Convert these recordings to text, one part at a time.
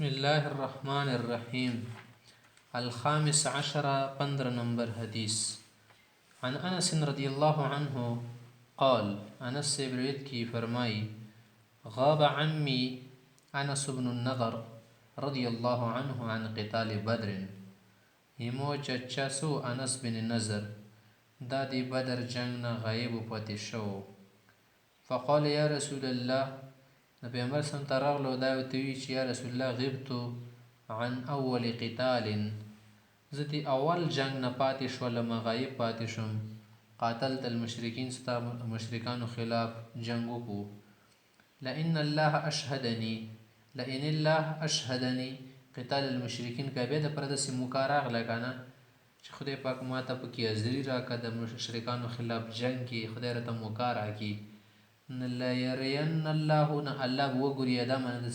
بسم الله الرحمن الرحیم. الخامس عشر 15 نمبر حدیث. عن انس رضی اللہ عنہ قال، انس سے روایت کی فرمائی، غاب عمی انس بن النضر رضی اللہ عنہ عن قتال بدر. یمو چچا سو انس بن نضر دا دی بدر جنگ نه غایب پاتې شو. فقال یا رسول الله، د پیغمبر سم ته راغلو دا ورته وی چې یا رسول الله غبت عن اول قتال، زه د اول جنگ نه پاتې شولم، غایب پاتې شم. قاتلت المشرکین، ستا مشرکانو خلاف جنگ وکړو. لئن الله اشهدني قتال المشرکین، که بیا د پردسې موقع راغله که نه چې خدای پاک ما ته پکې حاضري راکړه د مشرکانو خلاف جنگ کې، خدای راته موقع راکړي. ليرين الله، نه الله به وګوري، دا معنی ده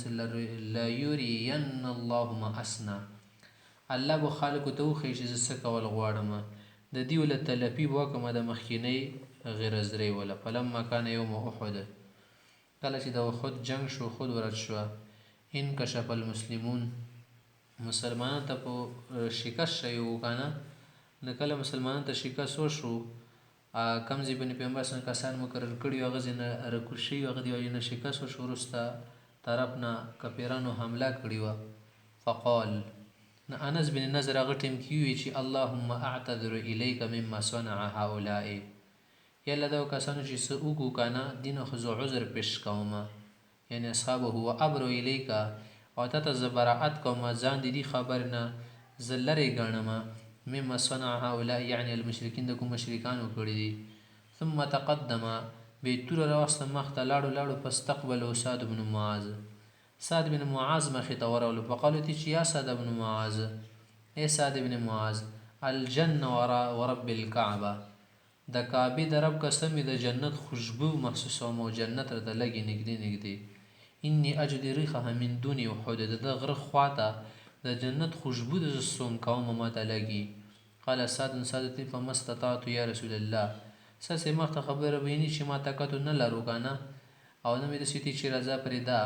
ليرين الله ما اسنا، الله به خلکو ته وښیي چې زه څه کول غواړم. د دې وله تلفي به وکړم د مخکینۍ غرضرۍ وله. فلما کان یوم احد، کله چې د احد جنگ شو، احد ورځ شوه، انکشف المسلمون، مسلمانانو ته په شکست شوي وو که نه. نو کله مسلمانانو ته شکست وشو، کم ځای باندې پیغمبر صلی الله علیه وسلم کسان مقرر کړي وو، هغه ځای نه رکوز شوي وو، هغه د وجې نه شکست وشو، وروسته طرف نه کافرانو حمله کړې وه. فقال، نو انس بن نضر هغه ټیم کې وویل چې اللهم اعتذر الیک مما صنع هؤلاء، یا الله دغو کسانو چې څه وکړو که نه، دې نه خو زه عذر پیش کوم، یعنې اصحابه، و ابرو الیک، او تا ته زه براعت کوم، ځان د دې خبر نه زه لرې ګڼم. مما صنع هؤلاء یعنی المشرکین، د کوم مشرکانو کړي دي. ثم تقدم، بیا توره راوسته مخته لاړو فاستقبلوا سعد بن معاذ، سعد بن معاذ مخې ته ورغلو. فقالو تی چې یا سعد بن معاذ، ای سعد بن معاذ، الجنه ورب الکعبه، د کعبې د رب قسم د جنت خوشبو محسوسوم، او جنت راته لګي نږدې. انی اجد ریحها من دون احد، د غره خواته د جنت خوشبو د سوم کوم ماته لګي. قال سعد تی فما استطعت یا رسول الله، ساسې مخته خبره ویني چې ما طاقت نه لرو که نه، او نه مې داسې دي چې رضا پرې ده.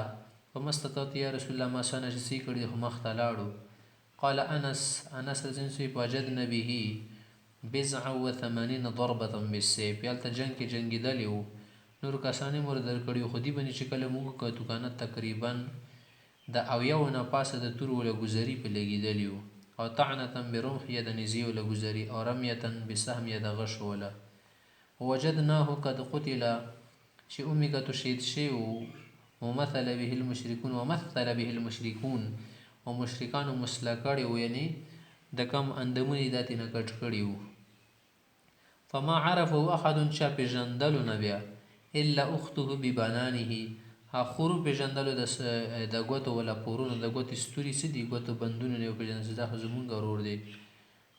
فما استطعت یا رسول الله، ما څه نه چې څه کړي خو مخته لاړو. قال انس رضی الله عنه، وجدنا به 89 ضربة بالسيف، هلته جنګ کې جنګېدلي وو، نورو کسانې مو درکړي وو، خو دې باندې چې کله موږ وکتو که نه، تقریبا د 80 نه پاسه د تور وله ګذري په لګېدلي وو، او طعنة برمح، یا د نیزې وله ګذري، او رمیة بسهم، یا د غش وله. وجدناه قد قتل، چې اومې کتو شهید شوی وو. ومثل به المشرکون، او مشرکانو مسله کړی وو، یعنې د کم اندامونه یې دا ترېنه کټ کړي وو. فما عرفه احد، چا پېژندلو نه بیا، الا اخته ببنانه، خورو پېژندلو د ګوتو ولا پورونو، د ګوتې ستوري څه دي، ګوتو بندونه نه یې وپېژندل چې دا خو زمونږ ورور دی.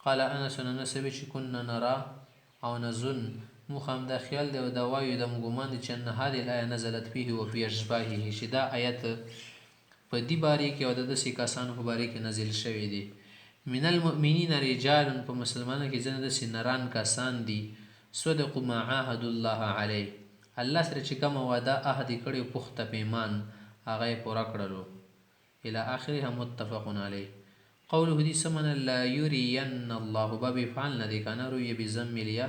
قال انس چې کنا نرا او نظن، موږ همدا خیال دی او دا وایو، د ګمان دی چې ان هذه الآیه نزلت فيه وفي اشباهه، چې دا آیت په دې باره کې او د داسې کسانو په باره کې نازل شوی دی. من المؤمنین رجال، په مسلمانانو کې ځینې داسې نران کسان دي، صدقوا ما عاهدوا الله علیه، الله سره چې کومه وعده عهد یې کړی پخته پیمان، هغه یې پوره کړلو. الی آخرها متفق علیه. قوله دې څه معنی؟ لا یرین الله، باب فعل نه دی که نه، رویه بضم الیا،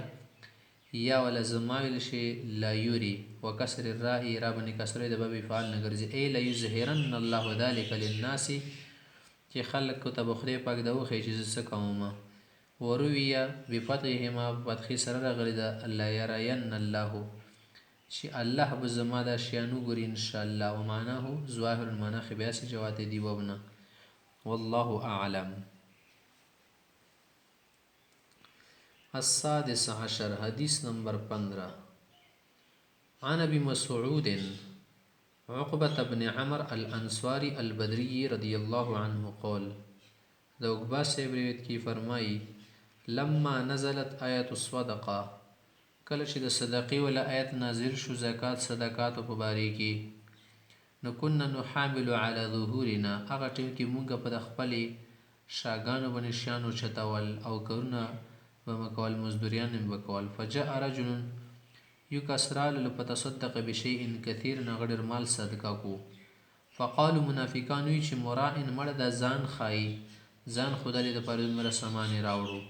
یا ولا زمایل شي لا یوری، وکسر الراء، را باندې کسره د باب فعل نه ګرځي. ای لا یظهرن الله ذلک للناس، چې خلق ته به خدای پاک دا وښیي چې زه څه کوم. ورویه بفتحهما، فتحې سره راغلي ده، لا یرین الله، چې الله به زما دا شیان وګوري انشاءالله. ومعناه ظاهر، المعنی خو بیا سې جوات دی وبنه. والله اعلم. السادس عشر حدیث نمبر 15. عن ابي مسعود عقبة بن عمر الانصاری البدری رضی الله عنه قال، د عقبہ سے روایت کی فرمائی، لما نزلت آیت الصدقه، کله چې د صدقې ولا آیت نازل شو، زکات صدقات په باره کې، نو كنا نحامل على ظهورنا، هغه ټیم کې مونږ په د خپلې شاګانو باندې شیانو چتول، او کارونه به مکول، مزدوریان به کول. فجاء رجل، یو کس راغله، فتصدق بشیء کثیر، هغه ډېر مال صدقه کو. فقالو منافقان وی چې مرائن مړه د ځان ښایي ځان ښودلې دپاره دومره سامان یې راوړو.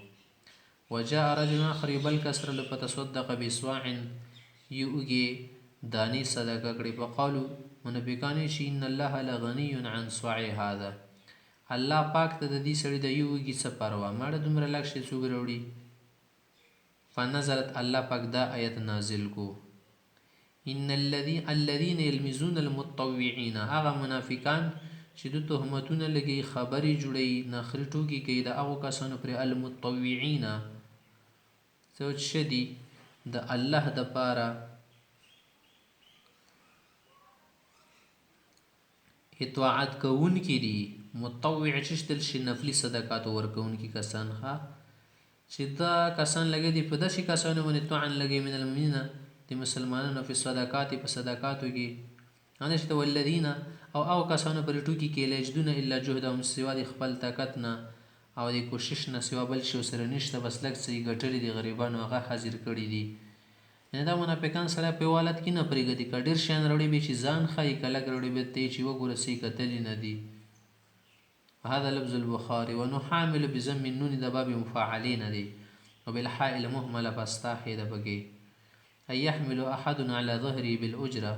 وجاء رجل آخر یو بل کس راغله فتصدق بصواع یو اوږې دانې صدقه کړې. فقالو منافقان وی چې ان الله لغني عن صواع هذا، الله پاک ته د دې سړي د یو اوږې څه پروا، مړه دومره لږ شی څوک راوړي. فنزلت، الله پاک دا آیت نازل کو ان الذين يلمزون المطوعين، هغه منافقان چې د تهمتونه لګي خبرې جوړي نخري ټوکي کوي د هغو کسانو پر المطوعين څه شدي د الله د پاره اطاعت کوون کی دي. مطوع چشتل شي نفلی صدقات ورکون کی کسان ها چې دا کسان لګي دي په داسې کسانو باندې طعن لګي من المؤمنین د مسلمانانو په صدقات په صدقاتو کې انا چې ولذین او کسانو پر ټوکی کې لجدون الا جهدهم سوا د خپل طاقت نه او د کوشش نه سوا بل شي سره نشته بس لږ څه ګټلې دي غریبانو هغه حاضر کړي دي. نه دا منافقان سره په والت کې نه پرېږدي کډیر شان وروړي به چې ځان خای کله وروړي به ته چې وګوره سې کتلې نه دي. هذا لفظ البخاري. ونحامل بضم النون د باب مفاعلين دي وبالحاء المهمله فاستاحي د بګي اي يحمل احد على ظهري بالاجره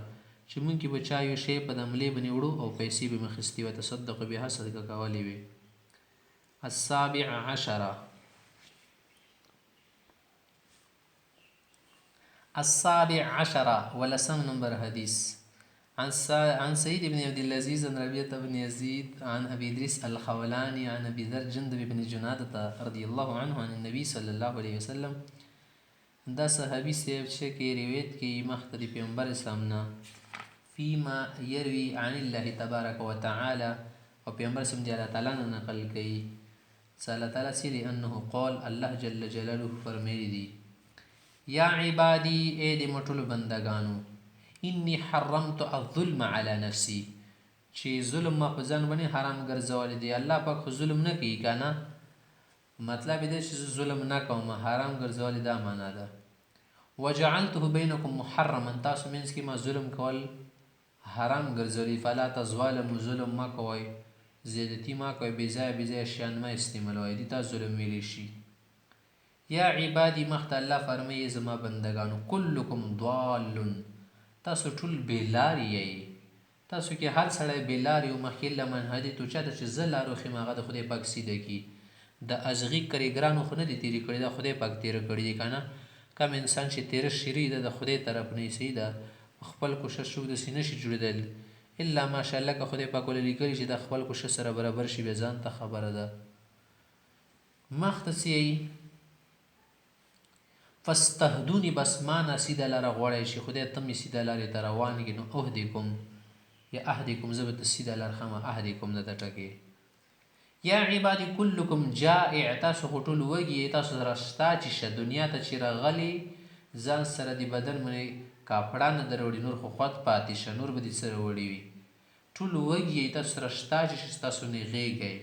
چې مونږ کې بچایو شی په دملې بنې وړو او پیسې به مخستي و تصدق بها صدقه کولې وي. السابع عشر ولسم نمبر حديث عن سعيد بن عبد العزيز عن ربيعة بن يزيد عن أبي إدريس الخولاني عن أبي ذر جندب بن جنادة رضي الله عنه عن النبي صلى الله عليه وسلم. دا صحابي سیب چې کې روایت کې مختلف پیغمبر اسلام نه فيما يروي عن الله تبارك وتعالى او پیغمبر سم دی الله تعالی نه نقل کوي الله تعالی سری انه قال الله جل جلاله فرمایي دي یا عبادي اے د مټول بندگانو اني حرمت الظلم على نفسي چې ظلم ما په ځان باندې حرام ګرځول دي. الله پاک خو ظلم نه کوي کنه مطلب دې چې ظلم نه کوم حرام ګرځول دا معنا ده. وجعلته بينكم محرما تاسو منځ کې ما ظلم کول حرام ګرځولي فلا تظالموا ظلم ما کوئ زیادتی ما کوئ بې ځایه شیان ما استعمالوئ دي تاسو ظلم ویلی شي. یا عبادي مخته الله فرمایي زما بندگانو کلکم ضال تاسو ټول بېلاري یئ تاسو کې هر سړی بېلاري او مخکې له منهجي تو چاته چې زه لارو ښیم هغه د خدای پاک سیده کي د ازغي کریګرانو خو نه دي تېرې کړي دا خدای پاک تېره کړي دي که نه. کم انسان چې تېره شري ده د خدای طرف نه یې ده خپل کوشش څوک داسې نه شي جوړېدل الا ماشاءالله که خدای پاک ولې لیکلي چې د خپل کوشش سره برابر شي بیا ځان ته خبره ده. مخته څه یې فاستهدوني بس ما نه سیده لاره غواړی چې خدای ته مې سیده لارې ته روان کړي نو اهدکم یا اهدکم زه به ته سیده لار ښم اهدکم د ټکې. یا عبادي کلکم جائع تاسو خو ټول وږي تاسو سره شته چې شه دنیا ته چې راغلي ځان سره د بدن باندې کاپړه نه دروړي نور خو خود پاتې شه نور به دې سره وړي وي ټول وږي تاسو سره شته چې تاسو نېغېږئ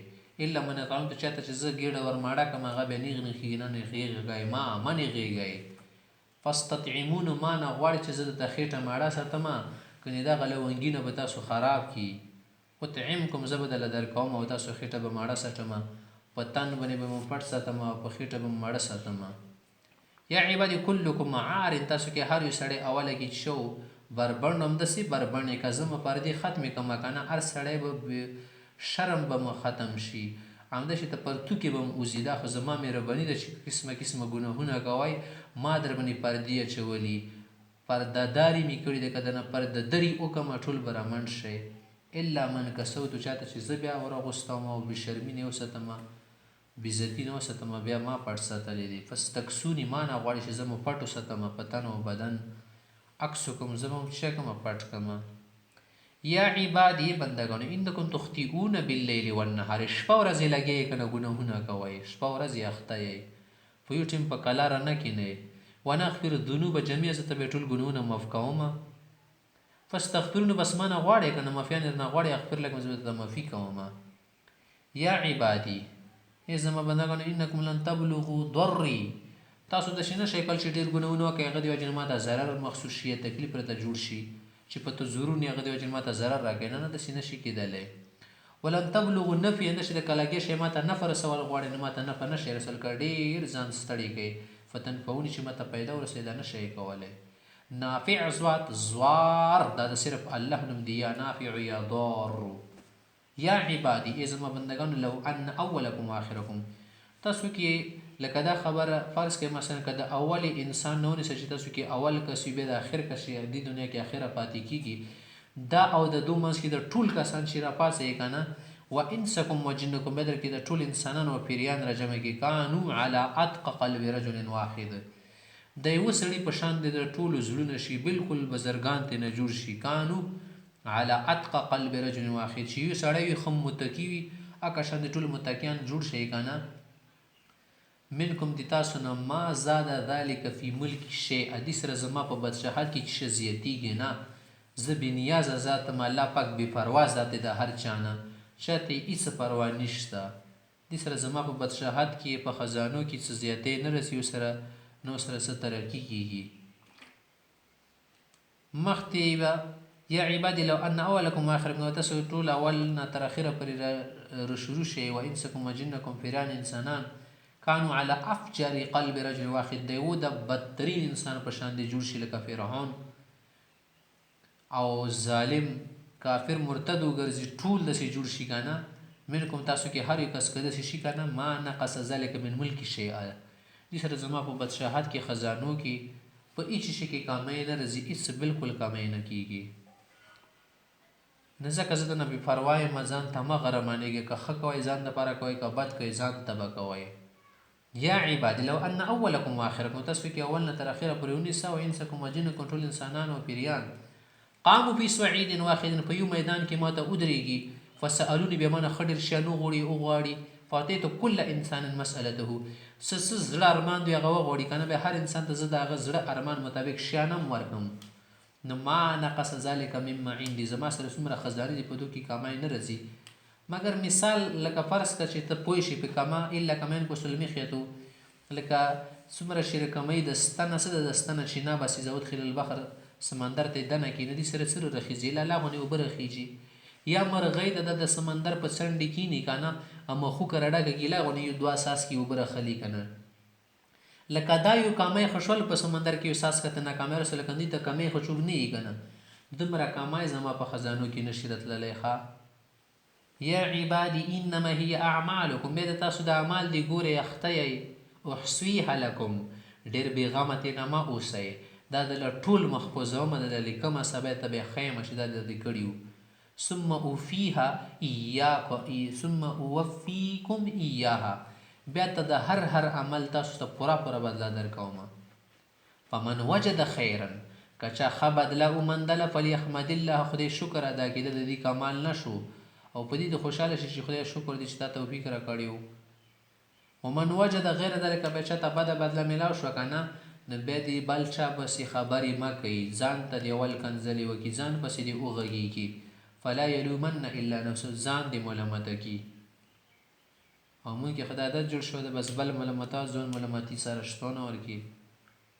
الا من طعمت چاته چې زه ګېډه ورماړه کړم هغه بیا نیغ نښېږي نه نېغېږئ ما نېغېږئ. فاستطعمون ما نه غواړي چې زه درته خېټه ماړه ساتمه کنې دغه لونګینه به تاسو خراب کړي اطعمکم زه به دله درکوم او تاسو خېټه به ماړه ساتمه په تن باندې به مو پټ ساتمه او په خېټه به مو ماړه ساتمه. یا عبادي کلکم عار تاسو کې هر یو سړی اوله کې شو بربڼ همداسې بربڼې که زه مو پردې ختمې کړمه که نه هر سړی به شرم به مو ختم شي همداسې ته پرتوکې به م اوځي دا خو زما مهرباني ده چې قسمه قسمه ګناهونه کوئ ما در باندې پردې اچولي پردهداري مې کړې ده که دنه پردهدري وکړمه ټول به رامنډ شئ الا من کسوتو چاته چې زه بیا ورغوستم او بېشرمي نه وساتمه بېعزتي نه وساتمه بیا ما پټ ساتلی دی. فاستکسوني ما نه غواړي چې زه مو پټ وساتمه په تن او بدن عکسکم زه به مو څه کړمه پټ کړمه. یا عبادي بندګانو انکم تخطئون باللیل والنهار شپه ورځې لګیئ که نه ګناهونه کوئ شپه ورځې اخته یئ په یو ټیم په کلاره نه کښېنئ ونغفر الذنوب جمیعا زه ته بیا ټول ګناهونه معاف کومه. فاستغفروني بس ما نه غواړئ که نه معافیان نه غواړئ اغفر لکم زه به درته معافي کومه. یا عبادي ای زما بندګانو انکم لن تبلغوا ضري تاسو داسې نه شئ کله چې ډېر ګناهونه وکړئ هغه د وجې نه ما ته ضرر محسوس شي یا تکلیف راته جوړ شي چې په ته ضرور هغه د وجې ما ته ضرر راکوي، نه داسې نشي کېدلی. ولن تبلغوا نفي نشي د کلاګې شی ما ته نفع رسول غواړي، نو ما ته نفع نشي رسول که ډېر ځان ستړی کوي. فتنفعوني چې ما ته پیدا ورسوي دا نشی کولی. نافع ذات زوار دا د صرف الله نوم دی، یا نافع یا ضار. یا عبادي ای زما بندگانو، لو ان اولکم آخرکم، تاسو کې لکه دا خبره فرض کړئ مثلا که د اول انسان نه ونیسئ چې تاسو کې اول کس وي بیا د اخر کس وي، دې دنیا کې اخره پاتې کېږي، دا او د دو منځ کې د ټول کسان چې راپاڅئ که نه، و انسکم و جنکم بدر کې د ټول انسانانو او پیریان را جمع کې، کانو علی اتق قلب رجل واحد، د یوه سړي په شان د ټولو زړونه شي بالکل بزرګان ترې نه جوړ شي. کانو علی اتق قلب رجل واحد، چې یو سړی وي ښه متقي وي، هغه شان د ټولو متقیان جوړ شي که نه. منکم د تاسو نه، ما زاد ذلک فی ملک شیء، دې سره زما په بادشاهت کې چې ښه زیاتېږي نه، زه بې نیازه ذات یم، الله پاک بې پروا ذات دی د هر چا نه، چاته یې هېڅ پروا نشته. دې سره زما په بادشاهت کې په خزانو کې څه زیاتۍ نه رسي، ورسره نو سره څه ترقي کېږي. مخکې به یا عبادي لو ان اولکم واخرکم، تاسو ټول اول نه تر اخره پورې شروع شئ، و انسکم و جنکم پیران انسانان، کانو علی افجر قلب رجل واحد، د یو د بدترین انسان په شان دی جوړ شي، لکه فرعون او ظالم کافر مرتد وګرځي، ټول داسې جوړ شي که نه. منکم تاسو کې هر یو کس که داسې شي که نه، ما نقص ذلک من ملک شیئا، دې سره زما په بادشاهت کې خزانو کې په هېڅ شي کې کمی نه راځي، هېڅ بالکل کمی نه کېږي. نه ځکه زه دنه بې پروا یم، ځان ته مه غرمانېږئ، که ښه کوئ ځان دپاره کوئ، که بد کوئ ځان ته به کوئ. یا عبادي لو ان اولکم واخرکم، تاسو کې اول نه تر اخره پورې ونیسه، و انسکم و جنکم ټول انسانان او پیریان، قاموا فی صعید واحد، په یو میدان کې ما ته ودرېږي، فسألوني بیا مانه ښه ډېر شیان وغواړي، فاتیت کل انسان مسألته، څه زړه ارمان دوی هغه وغواړي که نه، بیا هر انسان ته زه د هغه زړه ارمان مطابق شیان هم ورکړم. نو ما نقص ذلک مما عندي، زما سره څومره خزانې دي په دو کې کمی نه راځي. مګر مثال لکه فرض که چې ته پوه شي په کما الا کمین کو سلمیخیتو، لکه څومره چې رقمۍ د ستنه څه د ستنه چې نه باسي زه ادخل البحر، سمندر ته دنه کښېنه، دې سره څه رخیږي، لا لا غونې اوبه رخیږي. یا مرغۍ د سمندر په څنډې کښېني که نه، مخوکه رډګه کښي لا غونې یو دوه څاڅکي اوبه رخلي که نه، لکه دا یو کامی ښه شول په سمندر کې یو څاڅکه ته ناکامۍ رسول، لکه دوی ته کمی ښه څوک نه یي که نه، دومره کمی زما په خزانو کې نشي راتللی. ښه یا عبادي انما هي اعمالکم، بیا د تاسو د اعمال دی ګورئ، اخته احصویها لکم، ډېر بېغمه ترېنه مه اوسئ، دا دله ټول محفوظومه دله لیکمه، سبا ته بیا ښیمه چې دا دې کړي وو. ثم اوفیکم ایاها، بیا ته د هر عمل تاسو ته پوره بدله درکومه. فمن وجد خیرا، که چا ښه بدله ومندله، فلیحمد الله، خدای شکر ادا کېده د دې کمال نه شو، او په دې د خوشحاله شي چې خدای شکر دی چې تا توفیق را کړی و. ومن وجد غیر ذلک، بیا چاته بده بدله میلاو شوه که نه، نو بیا دې بل چا پسې خبرې مه کوئ، ځان ته دې اول کنځلې وکړي، ځان پسې دې وغږېږي. فلا یلومن الا نفسه، ځان دې ملامته کړي. او مونږ کې خدای عادت جوړ شوی ده بس بل ملامته ځان ملامتي سره شتونه ورکړي.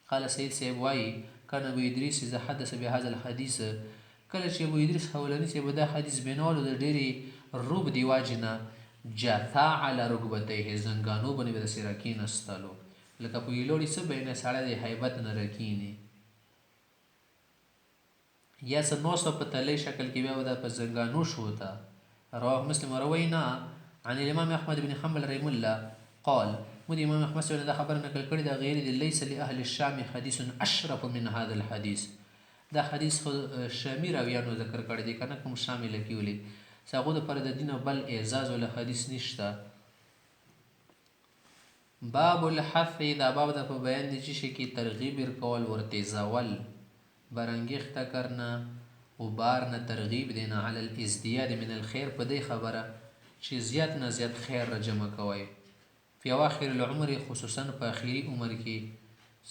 قال سید صاحب وایي کان ابو ادریس اذا حدث بهذا الحدیث، کله چې ابو ادریس حولاني صاحب دا حدیث بینولو د ډېرې روب دی واجې نه، جثا علی رکبتیه، زنګانو باندې به داسې راکېناستلو، لکه په ویلوړي څه بینه سړی د هیبت نه راکېني، یا څه نوسته په تلی شکل کې بیا به دا په زنګانو شو ته. رواه مسلم روی نه عن الامام احمد بن حنبل رحمه الله قال، مو د امام احمد صاحب دا خبر نقل کړې ده، غیر د لیس لاهل الشام حدیث اشرف من هذا الحدیث، دا حدیث خو شامی راویانو ذکر کړی دی که نه، کوم شامي لکي چې هغو دپاره د دین بل اعزاز ولا حدیث نشته. باب الحث، دا باب د په بیان د چی شي کې ترغیب ورکول، ورتیزول، برانګیخته کرنا و بار نه ترغیب دینا علی الازدیاد من الخیر، په دی خبره چې زیات نه زیات خیر را جمع کوئ. فی اواخر العمر، خصوصا په اخیری عمر کې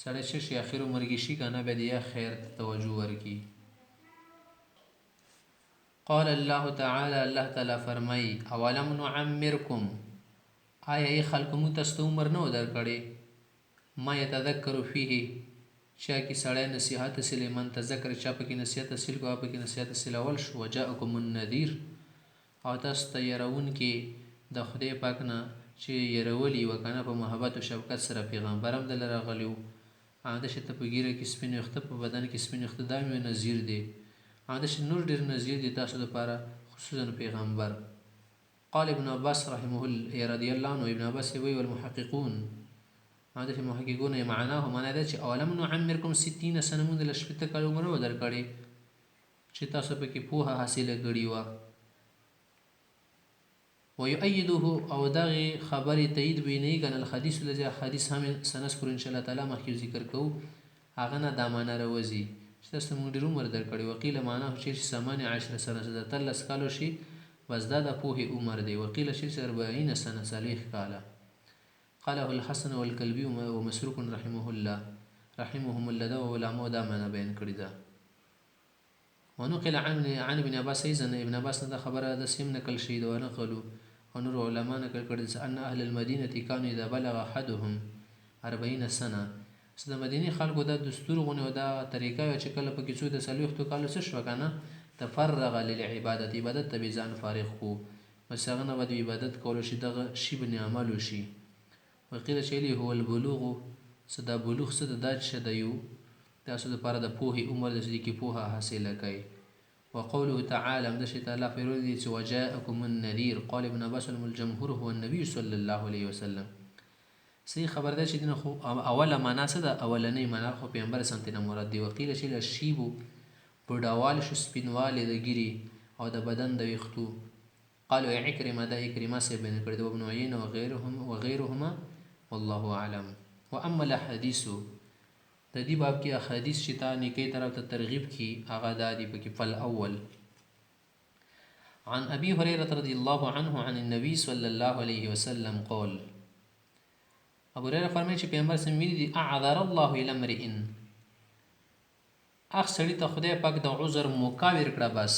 سړی چې شي اخر عمر کې شي که نه، بیا د یا خیر توجه ورکړي. قال الله تعالی، الله تعالی فرمای، اولم نعمرکم، آیا ای خلق مو تاسو ته عمر نه در کړی، ما یتذکر فیه، چا کې سړی نصیحت حاصلې من تذکر چا پکې نصیحت حاصل کو پکې نصیحت حاصلول شو وجاءکم النذیر او تاسو ته يرونکي د خدای پاک نه چې يرولي وکنه په محبت او شفقت سره پیغمبر هم دل راغلی و دا چې ته په ګیره کې سپین وخته په بدن کې سپین وخته دا مې نذیر دی دا چې نور ډېر نذیر دي تاسو لپاره خصوصا پیغمبر. قال ابن عباس رحمه الله رضي الله عنه ابن عباس وی والمحققون دا چې محققون یې معناه معنا ده چې اولم نعمرکم 60 سنه مونږ له شپته کال عمر ودر کړي چې تاسو په کې پوهه حاصله کړي و ويؤيده او دغه خبر تایید ویني کنه الحديث الذي حدیث هم سنذكر ان شاء الله تعالی مخکې ذکر کوو هغه نه دا معنا راوځي چې تاسو موږ ډیر عمر درکړي وکیل معنا چې 18 سنه زده تلس کالو شي بس دا د پوهې عمر دی وکیل چې 40 سنه صالح کاله. قاله الحسن والكلبي ومسروق رحمه الله رحمهم الله وعلماء دا معنا بیان کړی دا. ونقل عن ابن عباس ايضا ابن عباس دا خبره د سیم نقل شي دا نقلو ونور علماء نقل کړي ان اهل المدينه كانوا اذا بلغ احدهم 40 سنه د مدینه خلکو د دستور غونه دا طریقه چې کله په کیسو د سلوختو کالو څه شو کنه تفرغ للعبادت عبادت ته ځان فارغ کو مسغنه د عبادت کولو شي دغه شی بن عملو شي وقيل شيء هو البلوغ صدا بلوغ صدا د شدیو تاسو د پاره د پوهې عمر د دې کې پوهه حاصله کړئ. وقوله تعالى من شيء تعالى في رضي وجاءكم النذير قال ابن عباس الجمهور هو النبي صلى الله عليه وسلم. صحیح خبر ده چې دین خو اوله معنا څه ده اولنۍ معنا خو پیغمبر سنتنه مراد دی. وقيل شيء الشيب بډاوال شو سپینواله د ګيري او د بدن د ویختو. قالوا عكرمه ده عكرمه سي بین کړي د ابن عيينه وغيرهما والله اعلم. واما الحديث د دې باب کې احادیث چې تا نیکی طرف ته ترغیب کی هغه د دې په کې فل اول عن ابي هريره رضي الله عنه عن النبي صلى الله عليه وسلم قال ابو هريره فرمایي چې پیغمبر سم ویلي دي اعذر الله الى امرئ اخ سړی ته خدای پاک د عذر مکاور کړه بس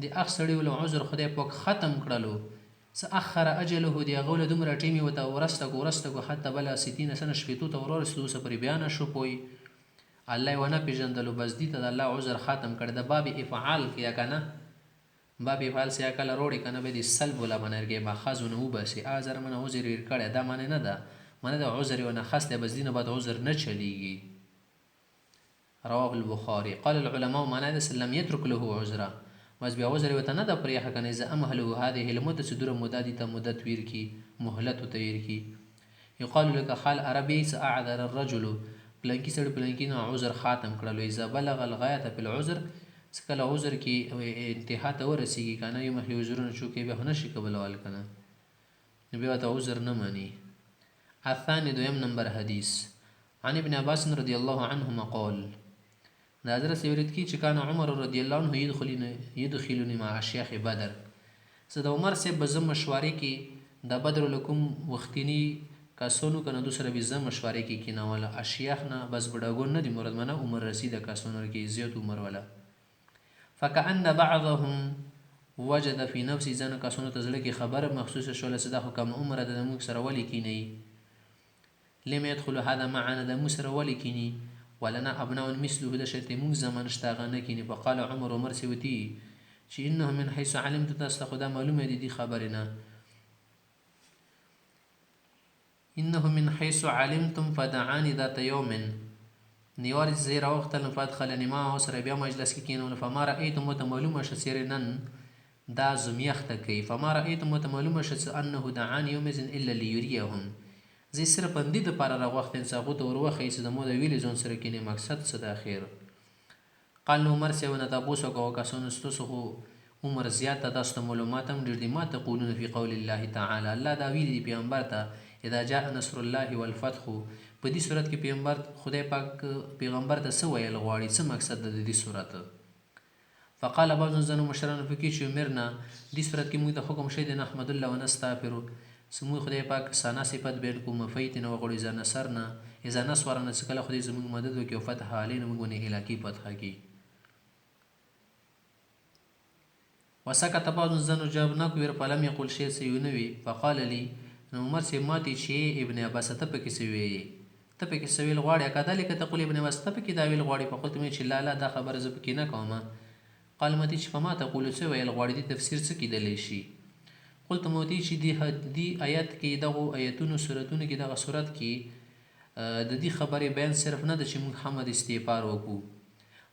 د اخ سړی ول عذر خدای پاک ختم کړلو سأخر أجله دي غول دمرة تيمي ورستك حتى بلا 60 سنة شفيتو تورور سلوسة پر بیانا شو پوي الله وانا پیجندلو بس دي ته الله عذر ختم کړ د باب افعال کیا کنه باب افعال سیا کله روړي کنه به دي سلب ولا منرګي ماخذونه وبسي اذر من عذر ور کړه دا معنی نه ده معنی د عذر ونه خاصه بس دینه بعد عذر نه چلیږي. رواه البخاري. قال العلماء معنی ده لم يترك له عذرا بس بیا عذر وته نه د پرې حق نه ز امهله هذه المده صدور مدد ته مدت ویر کی مهلت تیر کی. يقال لك حال عربي اعذر الرجل بلنکی سړ بلنکی نو عذر ختم کړلو اذا بلغ الغايه في العذر سکله عذر کی انتها ته ورسیږي کنه یو مخې عذرونه شو کې به نشي قبول کنه بیا ته عذر نه مانی. الثاني دویم نمبر حدیث عن ابن عباس رضي الله عنهما قال ناظر سیورت کی چې کان عمر رضی الله عنه يدخلني مع اشیاخ بدر زه د عمر سے بزم مشورې کې د بدر لکم وختینی کاسونو کنه دوسره بزم مشورې کې کیناوله اشیاخ نه بس بډاګون نه دی مراد منه عمر رسیده کاسونو کې زیات عمر ولا فكأن بعضهم وجد في نفسي ځنه کاسونو ته زړه کې خبره مخصوصه شوله صدا حکم عمر د موږ سره ولي کینی لم يدخل هذا معنا د موږ سره ولي کینی ولنا ابناء مثله د شرط موږ زمان شتاغنه کینی. فقال عمر سوتی چې انه من حيث علمت تاسو خدا معلومه دي خبرنا انه من حيث علمتم فدعاني ذات يوم نیوار زیرا وخت فدخلني ما سره بیا مجلس کې کینول فما رايتم متمعلومه شسيرنن دا زمیخته کوي فما رايتم متمعلومه شس انه دعاني يوم الا ليريهم زی سره پندې د پاره راغوښت انساغو ته وروخی چې د مو د ویلې ځون سره کینې مقصد څه د اخر. قال نو عمر سیونه تاسو کو کسون استسو عمر زیاته تاسو معلومات هم ډېر دي ما تقولون فی قول الله تعالی الله دا ویلي پیغمبر ته اذا جاء نصر الله والفتح په دې صورت کې پیغمبر خدای پاک پیغمبر ته څه ویل غواړي څه مقصد د دې صورت. فقال بعض زنو مشران فکې چې مرنا دې صورت کې موږ ته حکم شه د احمد الله ونستغفر سمو خدای پاک سانا صفت بیان کو مفیتن وغړي ز نصرنا اذا نصرنا سکله خدای زموږ مدد وکي او فتح علينا موږ نه هلاکی فتح کی. وسکت بعض زنو جواب نه کوي فلم يقول شيء سيونوي فقال لي نو عمر سي ماتي شي ابن عباس ته پکې سوي ته پکې څه ویل غواړې کذلک تقول ابن عباس ته پکې دا ویل غواړې فقلت مې چې لا لا دا خبره زه پکې نه کوم. قال متي چې فما تقول څه ویل غواړې دې تفسیر څه کیدلی شي. قلت موتی چې دی آیات کې دغه آیتونو سورتونو کې دغه سورت کې د دې خبرې بیان صرف نه ده چې محمد استغفار وکړو.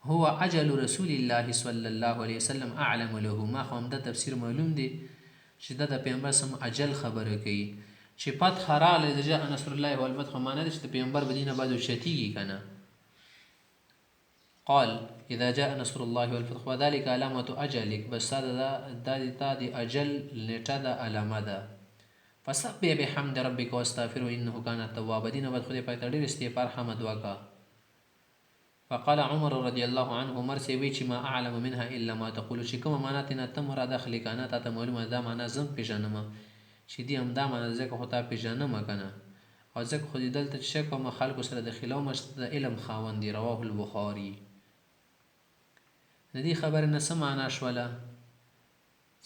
هو عجل رسول الله صلی الله علیه وسلم اعلم له. ما خو همدا تفسیر معلوم دی چې دا د پیغمبر سم عجل خبره کوي چې فتح راغلی د جاء نصر الله والفتح معنی ده چې د پیغمبر به دینه بعد اوچتېږي که نه. قال اذا جاء نصر الله والفتح وذلك علامة اجلك بس دا د اجل نیټه ده علامه ده. فسبح بحمد ربك واستغفره انه كان توابا دینه بعد خدای پاک ته ډېر استغفار حمد وکړه. فقال عمر رضی الله عنه عمر سی وی چې ما اعلم منها الا ما تقول چې کومه معنا تینا ته مراد اخلي کنه ته معلومه ده معنا زم پیژنم چې دی هم دا معنا ځکه خو ته پیژنم کنه او ځکه خو دلته چې کوم خلکو سره د خلاو مشت د علم خاوند دی. رواه البخاري. د دې خبره نه څه معنا شوله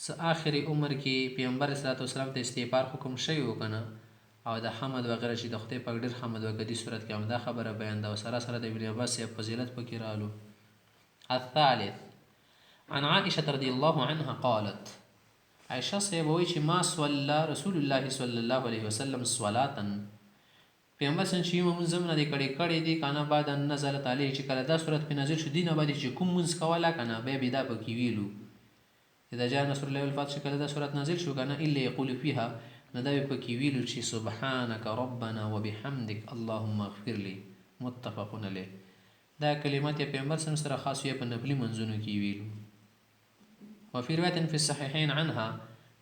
څه آخري عمر کې پیغمبر صلی الله علیه وسلم ته استغفار حکم شوی وکنه او د حمد وغیرہ چې د خدای پاک ډېر حمد وکړي دې صورت کې هم دا خبره بیان ده او سره سره د ابن عباس فضیلت پکې رالو. الثالث عن عائشة رضی الله عنها قالت عائشہ صاحب وایي چې ما صلى رسول الله صلی الله علیه وسلم صلاة پیغمبر څنګه چې موږ زمونه د کړي دي کنه بعد ان نزلت علیه چې کله دا صورت په نازل شو دینه باندې چې کوم منځ کوله کنه به دا پکې ویلو اذا جاء نصر الله والفتح کله دا صورت نازل شو کنه الا يقول فيها نو دا پکې ویلو چې سبحانك ربنا وبحمدك اللهم اغفر لي متفق علیه. دا کلمات پیغمبر سره خاص یې په نفلي منځونو کې ویلو. وفي روايه في الصحيحين عنها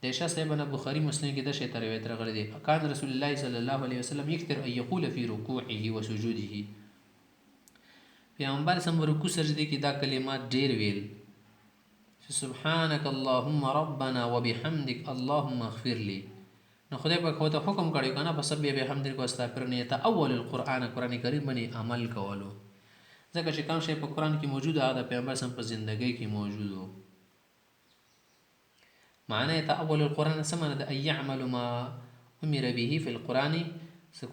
د عائشہ صاحب بخاری مسلم کې د شی تر روایت راغلی دی کان رسول الله صلی الله علیه وسلم یکثر ان یقول في ركوعه وسجوده. پیغمبر سم رکوع سجدي کې دا کلمات ډیر ویل سبحانك اللهم ربنا وبحمدك اللهم اغفر لي. نو خدای په خو ته حکم کړی کنه فسبح بحمدک واستغفر نه ته اول القرآن قرآن کریم باندې عمل کولو ځکه چې کوم شی په قرآن کې موجود هغه د پیغمبر سم په ژوندۍ کې موجود وو. معنی ته اول القرآن سمنه د ای يعمل ما امر به في القرآن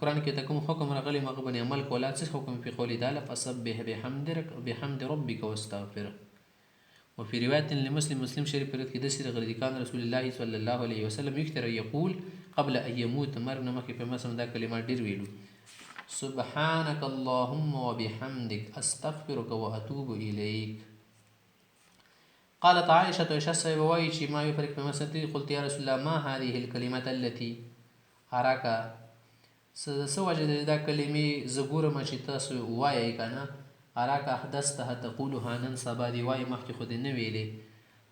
قرآن کې ته کوم حکم راغلی مغه باندې عمل کولا څه حکم په قول تعالی فسبح بحمد ربك واستغفره. وفي رواية لمسلم شريف فرد كده سير غير كان رسول الله صلى الله عليه وسلم يكثر يقول قبل أن يموت مرنا ما كيف مثلا ذا كلمات دير ويلو سبحانك اللهم وبحمدك أستغفرك وأتوب إليك. قالت عائشة عائشة ووايشي ما يفرق بمسنتي قلت يا رسول الله ما هذه الكلمات التي أراك سوجد ذا كلمة زبور ما شتاس وايي كان اراك احدثتها تقولها نن سبا دی وای مخکې خود نه ویلې.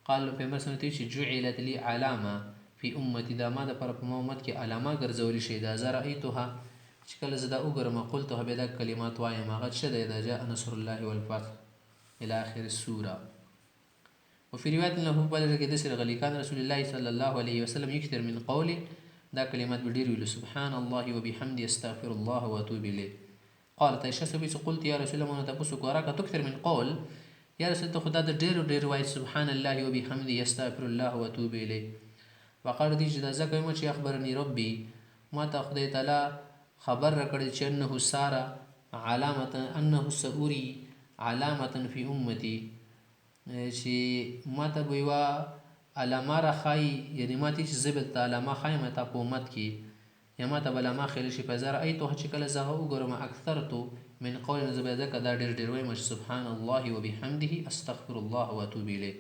قال پیغمبر صلی الله علیه وسلم جعلت لي علامه في امتي دا ما د پر په امت کې علامه ګرځولې شي دا زرا ایتها چې کله زدا وګرم قلتها بدا کلمات وای ما غد شد اذا جاء نصر الله والفتح الى اخر السوره. وفي روايه له بلغ کې د سر غلی کان رسول الله صلی الله علیه وسلم یکثر من قوله دا کلمات ډیر ویل سبحان الله وبحمده استغفر الله واتوب الیه. قالت عائشة سبيس قلت يا رسول الله تبصك وراك تكثر من قول يا رسول الله خدا دير وايد سبحان الله وبحمده يستغفر الله واتوب اليه. وقال دي جدا زكا ما اخبرني ربي ما تاخذ تعالى خبر رکړی چې انه سارا علامه انه سوري علامه في امتي چې ما ته ویوا علامه راخای یعنی ما ته چې زبد علامه خایمه ته په امت کې یا ما ته بلا ما خیل شي په زر ایتو چې کله زه وګورم اکثرتو من قول زبده کدا ډیر وای مش سبحان الله وبحمده استغفر الله واتوب الیه.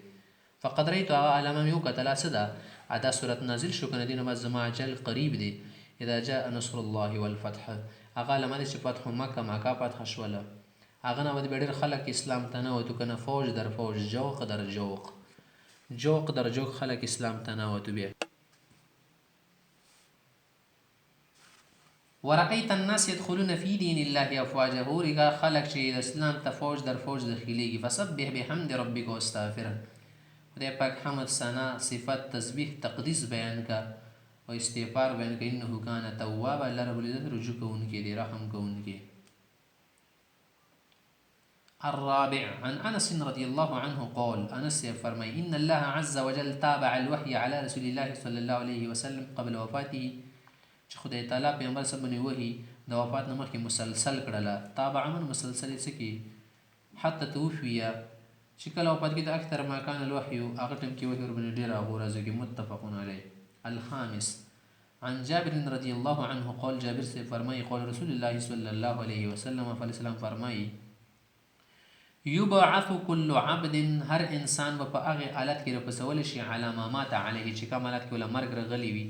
فقد رأيت علامه یو کتل صدا ادا سورۃ نازل شو کنه دینه زما اجل قریب دی اذا جاء نصر الله والفتح هغه علامه چې فتح مکه فتح شوله هغه نه ودی ډیر خلک اسلام ته نه وته کنه فوج در فوج جوق در جوق خلک اسلام ته نه وته بیا. ورأيت الناس يدخلون في دين الله أفواجا هورغا خلق چې اسلام ته فوج در فوج داخليږي فسبح بحمد ربك واستغفره. خدای پاک حمد ثنا صفات تسبیح تقدیس بیان کا او استغفار بیان کا انه کان توابا الله رب العزت رجوع کوونکی دی رحم کوونکی. الرابع عن انس رضي الله عنه قال انس فرمای ان الله عز وجل تابع الوحي على رسول الله صلى الله عليه وسلم قبل وفاته چې خدای تعالی پیغمبر سره باندې وحي د وفات نه مخکې مسلسل کړله تابعا مسلسل یې څه کړي حتی توفیه چې کله وفات کېده اکثر ما کان الوحي هغه ټیم کې وحي ورباندې ډېر هغو ورځو کې متفقون علیه. الخامس عن جابر رضی الله عنه قول جابر سے فرمائی قول رسول الله صلی الله علیه وسلم فرمائی یبعث کل عبد هر انسان به په هغې حالت کې راپسولی شي علی ما مات علیه چې کوم حالت کې وله مرګ رغلی وي.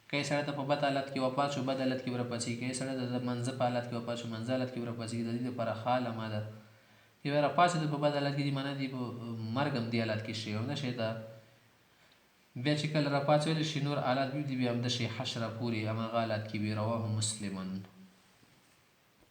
که یې سړی ته په بد حالت کې وفات شو بد حالت کې به راپاڅېږي، که یې سړی ته د منځه په حالت کې وفات شو منځه حالت کې به راپاڅېږي. د دې دپاره ښه علامه ده چې به راپاڅېده په بد حالت کې دي معنا دي په مرګ هم دې حالت کې شي او نه شي ته بیا چې کله راپاڅېدلی شي نور حالات دي بیا همده شي حشره پورې هماغه حالت کې وي. رواه مسلمن.